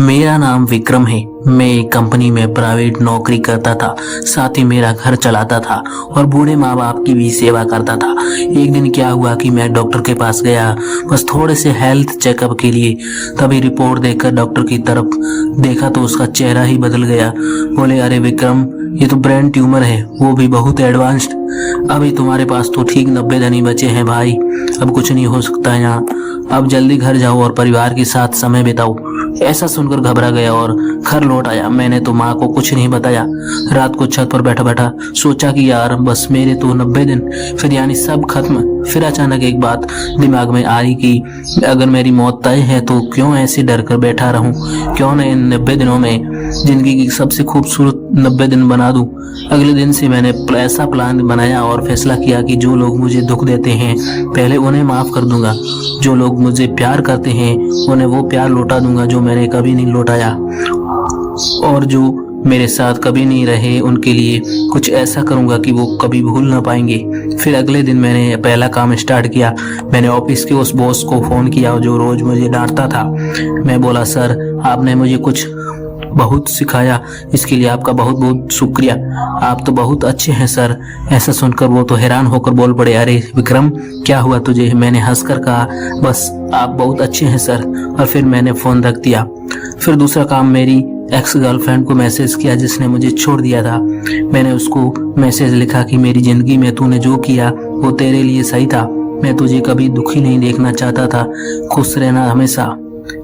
मेरा नाम विक्रम है। मैं एक कंपनी में प्राइवेट नौकरी करता था, साथ ही मेरा घर चलाता था और बूढ़े माँ बाप की भी सेवा करता था। एक दिन क्या हुआ कि मैं डॉक्टर के पास गया, बस थोड़े से हेल्थ चेकअप के लिए। तभी रिपोर्ट देखकर डॉक्टर की तरफ देखा तो उसका चेहरा ही बदल गया। बोले, अरे विक्रम, ये तो ब्रेन ट्यूमर है, वो भी बहुत एडवांस्ड। अभी तुम्हारे पास तो ठीक 90 दिन ही बचे हैं भाई, अब कुछ नहीं हो सकता है यहाँ। अब जल्दी घर जाओ और परिवार के साथ समय बिताओ। ऐसा सुनकर घबरा गया और घर लौट आया। मैंने तो माँ को कुछ नहीं बताया। रात को छत पर बैठा बैठा सोचा कि यार बस मेरे तो 90 दिन, फिर यानी सब खत्म। फिर अचानक एक बात दिमाग में आई कि अगर मेरी मौत तय है तो क्यों ऐसे डर कर बैठा रहूं, क्यों न इन 90 दिनों में जिंदगी की सबसे खूबसूरत 90 दिन बना दूं। अगले दिन से मैंने ऐसा प्लान बनाया और फैसला किया कि जो लोग मुझे दुख देते हैं पहले उन्हें माफ कर दूंगा, जो लोग मुझे प्यार करते हैं उन्हें वो प्यार लौटा दूंगा जो मैंने कभी नहीं लौटाया, और जो मेरे साथ कभी नहीं रहे उनके लिए कुछ ऐसा करूंगा कि वो कभी भूल ना पाएंगे। फिर अगले दिन मैंने पहला काम स्टार्ट किया। मैंने ऑफिस के उस बॉस को फोन किया जो रोज मुझे डांटता था। मैं बोला, सर आपने मुझे कुछ बहुत सिखाया, इसके लिए आपका बहुत बहुत शुक्रिया, आप तो बहुत अच्छे हैं सर। ऐसा सुनकर वो तो हैरान होकर बोल पड़े, अरे विक्रम क्या हुआ तुझे? मैंने हंसकर कहा, बस आप बहुत अच्छे हैं सर, और फिर मैंने फोन रख दिया। फिर दूसरा काम, मेरी एक्स गर्लफ्रेंड को मैसेज किया जिसने मुझे छोड़ दिया था। मैंने उसको मैसेज लिखा कि मेरी जिंदगी में तूने जो किया वो तेरे लिए सही था, मैं तुझे कभी दुखी नहीं देखना चाहता था, खुश रहना हमेशा।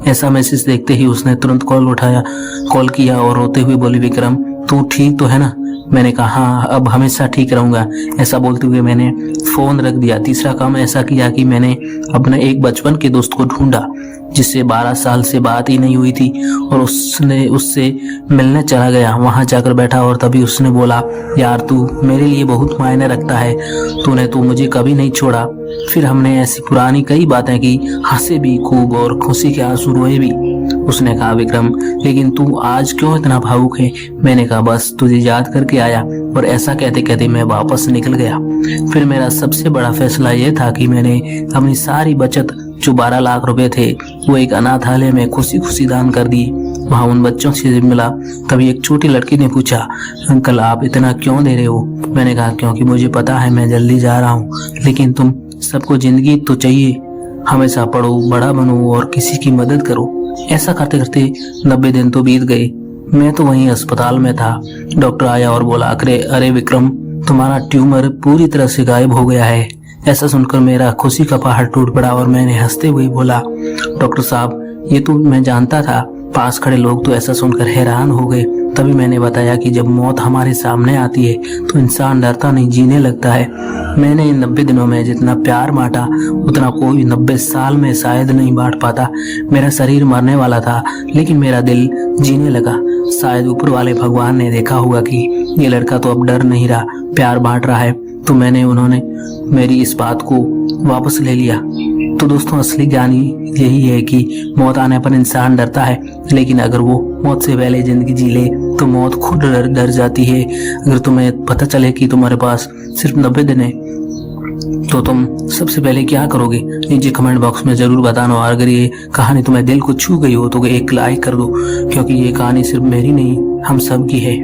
ऐसा मैसेज देखते ही उसने तुरंत कॉल किया और रोते हुए बोली, विक्रम तू ठीक तो है ना? मैंने कहा, हाँ अब हमेशा ठीक रहूंगा। ऐसा बोलते हुए मैंने फोन रख दिया। तीसरा काम ऐसा किया कि मैंने अपने एक बचपन के दोस्त को ढूंढा जिससे 12 साल से बात ही नहीं हुई थी, और उससे मिलने चला गया। वहां जाकर बैठा और तभी उसने बोला, यार तू मेरे लिए बहुत मायने रखता है, तूने तो मुझे कभी नहीं छोड़ा। फिर हमने ऐसी पुरानी कई बातें की, हंसे भी खूब और खुशी के आंसू रोए भी। उसने कहा, विक्रम लेकिन तू आज क्यों इतना भावुक है? मैंने कहा, बस तुझे याद करके आया, और ऐसा कहते कहते मैं वापस निकल गया। फिर मेरा सबसे बड़ा फैसला यह था कि मैंने अपनी सारी बचत जो 12 लाख रुपए थे वो एक अनाथालय में खुशी खुशी दान कर दी। वहां उन बच्चों से मिला, तभी एक छोटी लड़की ने पूछा, अंकल आप इतना क्यों दे रहे हो? मैंने कहा, क्योंकि मुझे पता है मैं जल्दी जा रहा हूँ, लेकिन तुम सबको जिंदगी तो चाहिए, हमेशा पढ़ो, बड़ा बनो और किसी की मदद करो। ऐसा करते करते 90 दिन तो बीत गए। मैं तो वहीं अस्पताल में था। डॉक्टर आया और बोला, अरे विक्रम तुम्हारा ट्यूमर पूरी तरह से गायब हो गया है। ऐसा सुनकर मेरा खुशी का पहाड़ टूट पड़ा और मैंने हंसते हुए बोला, डॉक्टर साहब ये तो मैं जानता था। पास खड़े लोग तो ऐसा सुनकर हैरान हो गए। तभी मैंने बताया कि जब मौत हमारे सामने आती है तो इंसान डरता नहीं, जीने लगता है। मैंने इन 90 दिनों में जितना प्यार बांटा उतना कोई 90 साल में शायद नहीं बांट पाता। मेरा शरीर मरने वाला था लेकिन मेरा दिल जीने लगा। शायद ऊपर वाले भगवान ने देखा होगा कि ये लड़का तो अब डर नहीं रहा, प्यार बांट रहा है, तो उन्होंने मेरी इस बात को वापस ले लिया। तो दोस्तों असली ज्ञानी यही है कि मौत आने पर इंसान डरता है, लेकिन अगर वो मौत से पहले जिंदगी जी ले तो मौत खुद डर जाती है। अगर तुम्हें पता चले कि तुम्हारे पास सिर्फ 90 दिन है तो तुम सबसे पहले क्या करोगे? नीचे कमेंट बॉक्स में जरूर बताना। और अगर ये कहानी तुम्हें दिल को छू गई हो तो एक लाइक कर दो, क्योंकि ये कहानी सिर्फ मेरी नहीं हम सब की है।